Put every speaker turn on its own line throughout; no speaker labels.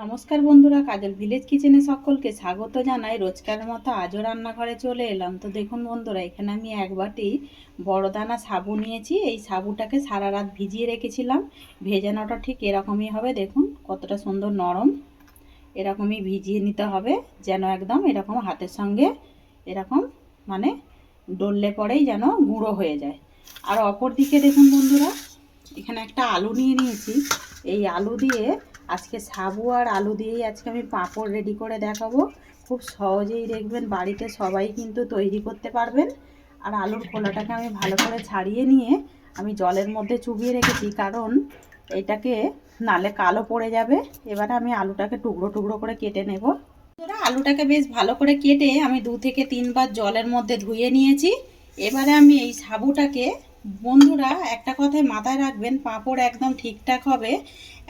নমস্কার বন্ধুরা, কাজল ভিলেজ কিচেনে সকলকে স্বাগত জানাই। রোজকার মতো আজও রান্নাঘরে চলে এলাম। তো দেখুন বন্ধুরা, এখানে আমি এক বাটি বড় দানা সাবু নিয়েছি। এই সাবুটাকে সারা রাত ভিজিয়ে রেখেছিলাম। ভেজানোটা ঠিক এরকমই হবে। দেখুন কতটা সুন্দর নরম। এরকমই ভিজিয়ে নিতে হবে, যেন একদম এরকম হাতের সঙ্গে এরকম মানে ডললে পরেই যেন গুঁড়ো হয়ে যায়। আর অপর দিকে দেখুন বন্ধুরা, এখানে একটা আলু নিয়ে নিয়েছি। এই আলু দিয়ে আজকে সাবু আর আলু দিয়েই আজকে আমি পাঁপড় রেডি করে দেখাবো। খুব সহজেই দেখবেন বাড়িতে সবাই কিন্তু তৈরি করতে পারবেন। আর আলুর খোলাটাকে আমি ভালো করে ছাড়িয়ে নিয়ে আমি জলের মধ্যে চুবিয়ে রেখেছি, কারণ এটাকে নালে কালো পড়ে যাবে। এবারে আমি আলুটাকে টুকরো টুকরো করে কেটে নেব। আলুটাকে বেশ ভালো করে কেটে আমি 2 থেকে 3 বার জলের মধ্যে ধুয়ে নিয়েছি। এবারে আমি এই সাবুটাকে, বন্ধুরা একটা কথাই মাথায় রাখবেন, পাঁপড় একদম ঠিকঠাক হবে।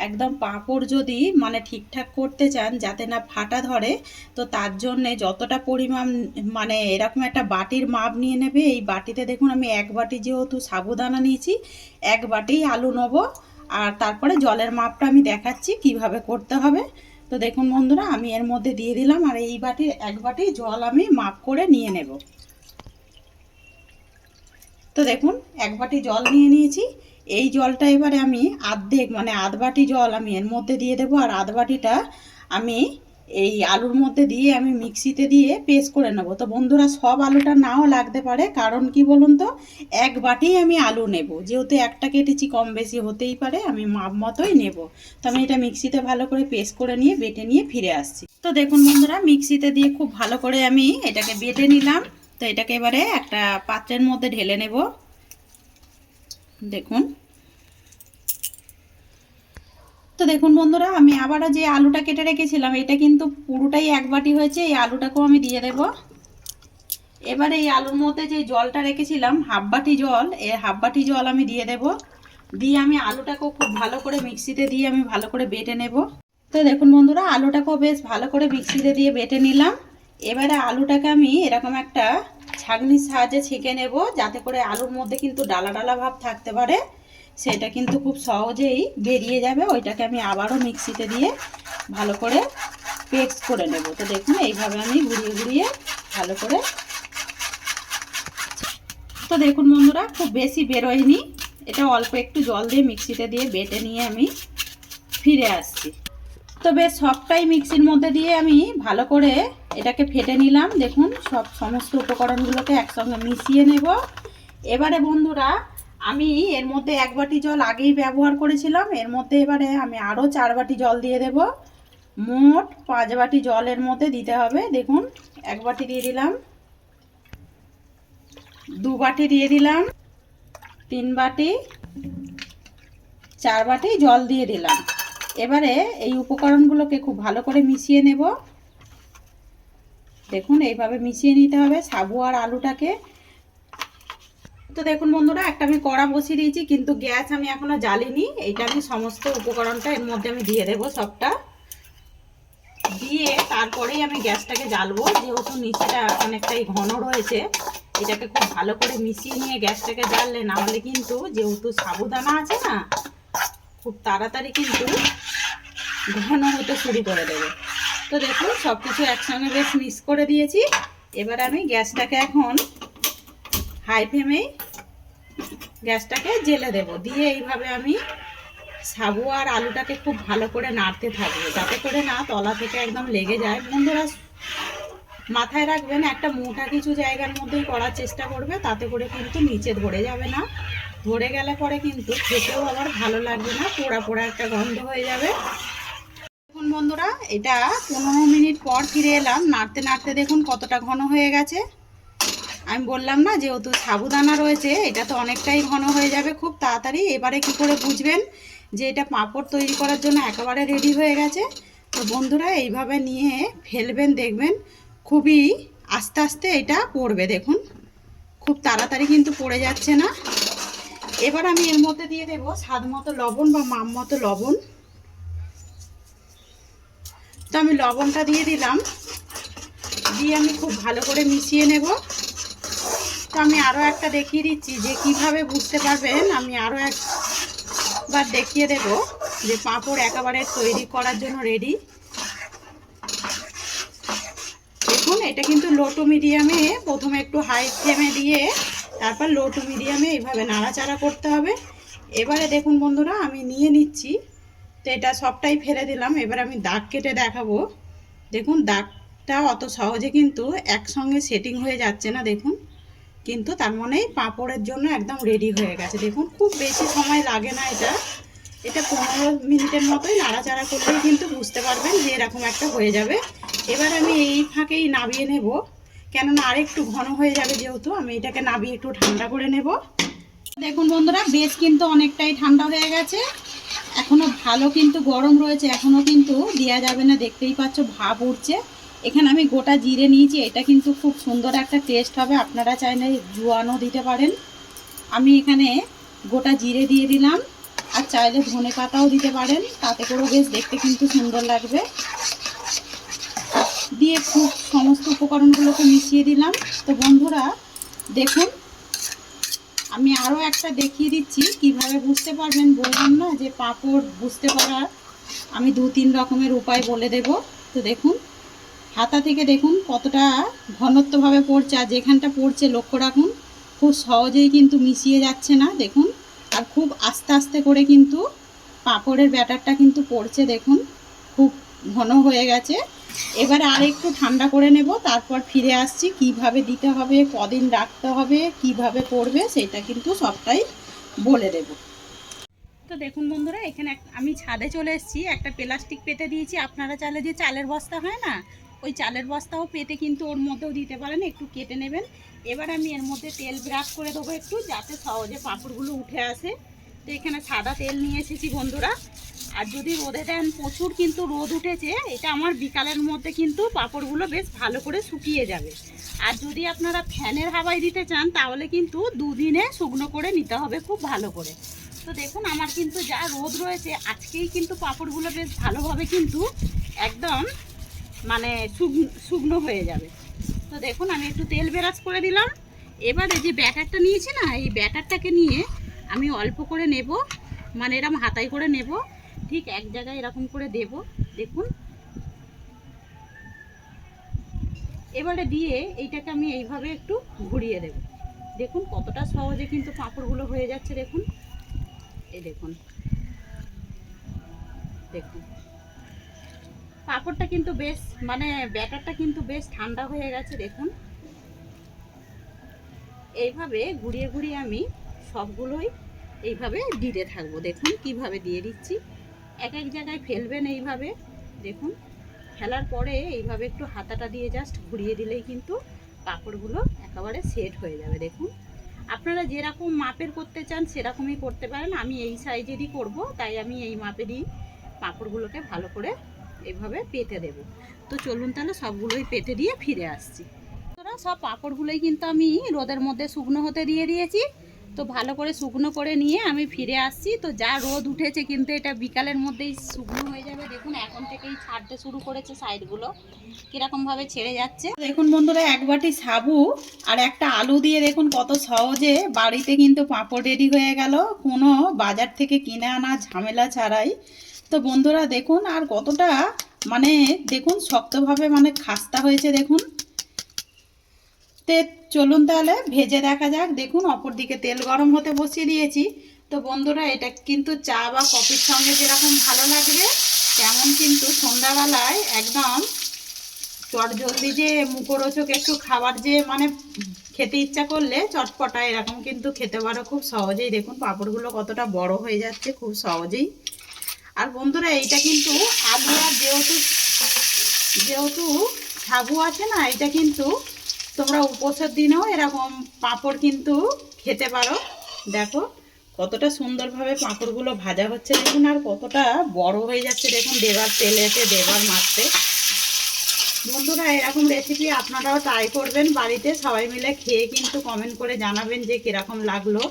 একদম পাঁপড় যদি মানে ঠিকঠাক করতে চান যাতে না ফাটা ধরে, তো তার জন্যে যতটা পরিমাণ মানে এরকম একটা বাটির মাপ নিয়ে নেবে। এই বাটিতে দেখুন আমি 1 বাটি যেহেতু সাবুদানা নিয়েছি, 1 বাটিই আলু নেব। আর তারপরে জলের মাপটা আমি দেখাচ্ছি কিভাবে করতে হবে। তো দেখুন বন্ধুরা, আমি এর মধ্যে দিয়ে দিলাম, আর এই বাটির 1 বাটি জল আমি মাপ করে নিয়ে নেব। তো দেখুন 1 বাটি জল নিয়ে নিয়েছি। এই জলটা এবারে আমি আর্ধেক মানে আধ বাটি জল আমি এর মধ্যে দিয়ে দেবো, আর আধ বাটিটা আমি এই আলুর মধ্যে দিয়ে আমি মিক্সিতে দিয়ে পেস্ট করে নেব। তো বন্ধুরা, সব আলুটা নাও লাগতে পারে, কারণ কি বলুন তো, 1 বাটি আমি আলু নেব, যেহেতু একটা কেটেছি কম বেশি হতেই পারে, আমি মাপ মতোই নেব। তো আমি এটা মিক্সিতে ভালো করে পেস্ট করে নিয়ে বেটে নিয়ে ফিরে আসছি। তো দেখুন বন্ধুরা, মিক্সিতে দিয়ে খুব ভালো করে আমি এটাকে বেটে নিলাম। তো এটাকে এবারে একটা পাত্রের মধ্যে ঢেলে নেব। দেখুন, তো দেখুন বন্ধুরা, আমি আবারও যে আলুটা কেটে রেখেছিলাম, এটা কিন্তু পুরোটাই 1 বাটি হয়েছে। এই আলুটাকেও আমি দিয়ে দেব। এবারে এই আলুর মধ্যে যে জলটা রেখেছিলাম, হাফ বাটি জল, এই হাফ বাটি জল আমি দিয়ে দেব। দিয়ে আমি আলুটাকেও খুব ভালো করে মিক্সিতে দিয়ে আমি ভালো করে বেটে নেব। তো দেখুন বন্ধুরা, আলুটাকেও বেশ ভালো করে মিক্সিতে দিয়ে বেটে নিলাম। এবারে আলুটাকে আমি এরকম একটা ছাঁকনির সাহায্যে ছেঁকে নেব, যাতে করে আলুর মধ্যে কিন্তু ডালা ডালা ভাব থাকতে পারে, সেটা কিন্তু খুব সহজেই বেরিয়ে যাবে। ওইটাকে আমি আবারও মিক্সিতে দিয়ে ভালো করে পেস্ট করে নেব। তো দেখুন এইভাবে আমি ঘুরিয়ে ঘুরিয়ে ভালো করে। তো দেখুন বন্ধুরা, খুব বেশি বেরোয়নি, এটা অল্প একটু জল দিয়ে মিক্সিতে দিয়ে বেটে নিয়ে আমি ফিরে আসছি। তো বেশ সবটাই মিক্সির মধ্যে দিয়ে আমি ভালো করে এটাকে ফেটে নিলাম। দেখুন সমস্ত উপকরণগুলোকে একসঙ্গে মিশিয়ে নেব। এবারে বন্ধুরা, আমি এর মধ্যে 1 বাটি জল আগেই ব্যবহার করেছিলাম, এর মধ্যে এবারে আমি আরও 4 বাটি জল দিয়ে দেব। মোট 5 বাটি জল এর মধ্যে দিতে হবে। দেখুন 1 বাটি দিয়ে দিলাম, 2 বাটি দিয়ে দিলাম, 3 বাটি, 4 বাটি জল দিয়ে দিলাম। এবারে এই উপকরণগুলোকে খুব ভালো করে মিশিয়ে নেব। দেখুন এইভাবে মিশিয়ে নিতে হবে সাবু আর আলুটাকে। তো দেখুন বন্ধুরা, একটা আমি কড়া বসিয়ে দিয়েছি, কিন্তু গ্যাস আমি এখনো জ্বালিনি। এইটা আমি সমস্ত উপকরণটা এর মধ্যে আমি দিয়ে দেব সবটা। দিয়ে তারপরেই আমি গ্যাসটাকে জ্বালবো, যেহেতু নিচেটা অনেকটাই ঘন রয়েছে। এটাকে খুব ভালো করে মিশিয়ে নিয়ে গ্যাসটাকে জ্বাললে, না হলে কিন্তু যেহেতু সাবুদানা আছে না, খুব তাড়াতাড়ি কিন্তু ঘন হতে শুরু করে দেবে। তো দেখুন সব কিছু একসঙ্গে বেশ মিক্স করে দিয়েছি। এবার আমি গ্যাসটাকে এখন হাই ফ্লেমে গ্যাসটাকে জ্বেলে দেব। দিয়ে এইভাবে আমি সাবু আর আলুটাকে খুব ভালো করে নাড়তে থাকবো, যাতে করে না তলা থেকে একদম লেগে যায়। বন্ধুরা মাথায় রাখবেন, একটা মোটা কিছু জায়গার মধ্যেই করার চেষ্টা করবে, তাতে করে কিন্তু নিচে ধরে যাবে না। ধরে গেলে পরে কিন্তু খেতেও আবার ভালো লাগবে না, পোড়া পোড়া একটা গন্ধ হয়ে যাবে। দেখুন বন্ধুরা, এটা 15 মিনিট পর ফিরে এলাম। নাড়তে নাড়তে দেখুন কতটা ঘন হয়ে গেছে। আমি বললাম না, যেহেতু সাবুদানা রয়েছে, এটা তো অনেকটাই ঘন হয়ে যাবে খুব তাড়াতাড়ি। এবারে কি করে বুঝবেন যে এটা পাঁপড় তৈরি করার জন্য একেবারে রেডি হয়ে গেছে? তো বন্ধুরা এইভাবে নিয়ে ফেলবেন, দেখবেন খুবই আস্তে আস্তে এটা পড়বে। দেখুন খুব তাড়াতাড়ি কিন্তু পড়ে যাচ্ছে না। এবার আমি এর মধ্যে দিয়ে দেব স্বাদ মতো লবণ বা মাপ মতো লবণ। তো আমি লবণটা দিয়ে দিলাম, দিয়ে আমি খুব ভালো করে মিশিয়ে নেব। তো আমি আরও একটা দেখিয়ে দিচ্ছি যে কিভাবে বুঝতে পারবেন। আমি আরও একবার দেখিয়ে দেব যে পাঁপড় একেবারে তৈরি করার জন্য রেডি। এটা কিন্তু লো টু মিডিয়ামে প্রথমে একটু হাই ফ্লেমে দিয়ে তারপর লো টু মিডিয়ামে এইভাবে নাড়াচাড়া করতে হবে। এবারে দেখুন বন্ধুরা আমি নিয়ে নিচ্ছি, তো এটা সবটাই ফেলে দিলাম। এবার আমি দাগ কেটে দেখাবো। দেখুন দাগটা অত সহজে কিন্তু একসঙ্গে সেটিং হয়ে যাচ্ছে না দেখুন, কিন্তু তার মানেই পাঁপড়ের জন্য একদম রেডি হয়ে গেছে। দেখুন খুব বেশি সময় লাগে না, এটা 15 মিনিটের মতোই নাড়াচাড়া করলেই কিন্তু বুঝতে পারবেন যে এরকম একটা হয়ে যাবে। এবার আমি এই ফাঁকেই নাবিয়ে নেব, কেননা আরেকটু ঘন হয়ে যাবে, যেহেতু আমি এটাকে নাবিয়ে একটু ঠান্ডা করে নেব। দেখুন বন্ধুরা বেশ কিন্তু অনেকটাই ঠান্ডা হয়ে গেছে, এখনও ভালো কিন্তু গরম রয়েছে, এখনও কিন্তু দেওয়া যাবে না, দেখতেই পাচ্ছ ভাপ উঠছে। এখানে আমি গোটা জিরে নিয়েছি, এটা কিন্তু খুব সুন্দর একটা টেস্ট হবে, আপনারা চাইলে জোয়ানও দিতে পারেন। আমি এখানে গোটা জিরে দিয়ে দিলাম, আর চাইলে ধনে পাতাও দিতে পারেন, তাতে করেও বেশ দেখতে কিন্তু সুন্দর লাগবে। দিয়ে খুব সমস্ত উপকরণগুলোকে মিশিয়ে দিলাম। তো বন্ধুরা দেখুন আমি আরও একটা দেখিয়ে দিচ্ছি কিভাবে বুঝতে পারবেন। বললাম না যে পাঁপড় বুঝতে পারার আমি 2-3 রকমের উপায় বলে দেব। তো দেখুন হাতা থেকে দেখুন কতটা ঘনত্বভাবে পড়ছে, আর যেখানটা পড়ছে লক্ষ্য রাখুন খুব সহজেই কিন্তু মিশিয়ে যাচ্ছে না দেখুন, আর খুব আস্তে আস্তে করে কিন্তু পাঁপড়ের ব্যাটারটা কিন্তু পড়ছে, দেখুন খুব ঘন হয়ে গেছে। এবারে আর একটু ঠান্ডা করে নেব, তারপর ফিরে আসছি কিভাবে দিতে হবে, কদিন রাখতে হবে, কিভাবে করবে সেটা কিন্তু সবটাই বলে দেব। তো দেখুন বন্ধুরা এখানে আমি ছাদে চলে এসেছি, একটা প্লাস্টিক পেতে দিয়েছি। আপনারা চাইলে যে চালের বস্তা হয় না, ওই চালের বস্তাও পেতে কিন্তু ওর মধ্যেও দিতে পারেন, একটু কেটে নেবেন। এবার আমি এর মধ্যে তেল ব্রাশ করে দেবো একটু, যাতে সহজে পাঁপড়গুলো উঠে আসে। তো এখানে সাদা তেল নিয়ে এসেছি বন্ধুরা। আর যদি রোদে দেন, প্রচুর কিন্তু রোদ উঠেছে, এটা আমার বিকালের মধ্যে কিন্তু পাঁপড়গুলো বেশ ভালো করে শুকিয়ে যাবে। আর যদি আপনারা ফ্যানের হাওয়ায় দিতে চান তাহলে কিন্তু 2 দিনে শুকনো করে নিতে হবে খুব ভালো করে। তো দেখুন আমার কিন্তু যা রোদ রয়েছে, আজকেই কিন্তু পাঁপড়গুলো বেশ ভালোভাবে কিন্তু একদম মানে শুকনো হয়ে যাবে। তো দেখুন আমি একটু তেল ব্রাশ করে দিলাম। এবারে যে ব্যাটারটা নিয়েছি না, এই ব্যাটারটাকে নিয়ে আমি অল্প করে নেব, মানে এরকম হাতায় করে নেব, ঠিক এক জায়গায় এরকম করে দেব দেখুন। এবারে দিয়ে এইটাকে আমি এইভাবে একটু ঘুরিয়ে দেব। দেখুন কতটা সহজে কিন্তু পাঁপড়গুলো হয়ে যাচ্ছে দেখুন, এই দেখুন দেখুন পাঁপড়টা কিন্তু বেশ মানে ব্যাটারটা কিন্তু বেশ ঠান্ডা হয়ে গেছে দেখুন। এইভাবে ঘুরিয়ে ঘুরিয়ে আমি সবগুলোই এইভাবে দিতে থাকবো। দেখুন কিভাবে দিয়ে দিচ্ছি, এক এক জায়গায় ফেলবেন এইভাবে দেখুন। ফেলার পরে এইভাবে একটু হাতাটা দিয়ে জাস্ট ঘুরিয়ে দিলেই কিন্তু পাঁপড়গুলো একেবারে সেট হয়ে যাবে দেখুন। আপনারা যেরকম মাপের করতে চান সেরকমই করতে পারেন, আমি এই সাইজেরই করব, তাই আমি এই মাপেরই পাঁপড়গুলোকে ভালো করে এইভাবে পেতে দেব। তো চলুন তাহলে সবগুলোই পেতে দিয়ে ফিরে আসছি। তোরা সব পাঁপড়গুলোই কিন্তু আমি রোদের মধ্যে শুকনো হতে দিয়ে দিয়েছি। তো ভালো করে শুকনো করে নিয়ে আমি ফিরে আসছি। তো যা রোদ উঠেছে কিন্তু এটা বিকালের মধ্যেই শুকনো হয়ে যাবে দেখুন, এখন থেকেই ছাড়তে শুরু করেছে, সাইডগুলো কীরকমভাবে ছেড়ে যাচ্ছে দেখুন বন্ধুরা। এক বাটি সাবু আর একটা আলু দিয়ে দেখুন কত সহজে বাড়িতে কিন্তু পাঁপড় রেডি হয়ে গেল, কোনো বাজার থেকে কিনে আনা ঝামেলা ছাড়াই। তো বন্ধুরা দেখুন আর কতটা মানে দেখুন শক্তভাবে মানে খাস্তা হয়েছে দেখুন। তে চলুন তাহলে ভেজে দেখা যাক। দেখুন অপর দিকে তেল গরম হতে বসিয়ে দিয়েছি। তো বন্ধুরা এটা কিন্তু চা বা কফির সঙ্গে যেরকম ভালো লাগবে, তেমন কিন্তু সন্ধ্যাবেলায় একদম চটজলদি যে মুখরোচক একটু খাবার যে মানে খেতে ইচ্ছা করলে চটপটা এরকম কিন্তু খেতে পারো খুব সহজেই। দেখুন পাঁপড়গুলো কতটা বড় হয়ে যাচ্ছে খুব সহজেই। আর বন্ধুরা এইটা কিন্তু আলু আর যেহেতু সাবু আছে না, এটা কিন্তু তোমরা উপোসের দিনেও এরকম পাঁপড় কিন্তু খেতে পারো। দেখো কতটা সুন্দরভাবে পাঁপড়গুলো ভাজা হচ্ছে দেখুন, আর কতটা বড় হয়ে যাচ্ছে দেখুন দেবার তেলেতে দেবার মারতে। বন্ধুরা এরকম রেসিপি আপনারাও ট্রাই করবেন বাড়িতে, সবাই মিলে খেয়ে কিন্তু কমেন্ট করে জানাবেন যে কীরকম লাগলো।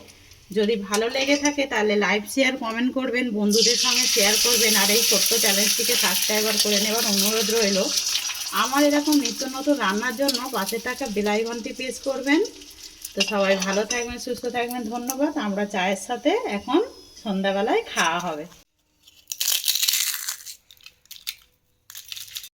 যদি ভালো লেগে থাকে তাহলে লাইক শেয়ার কমেন্ট করবেন, বন্ধুদের সঙ্গে শেয়ার করবেন, আর এই ছোট্ট চ্যানেলটিকে সাবস্ক্রাইবার করে নেওয়ার অনুরোধ রইল। আমার এরকম নিত্য নতুন রান্নার জন্য পাশে থাকা বেল আইকনটি প্রেস করবেন। তো সবাই ভালো থাকবেন, সুস্থ থাকবেন, ধন্যবাদ। আমরা চায়ের সাথে এখন সন্ধ্যাবেলায় খাওয়া হবে।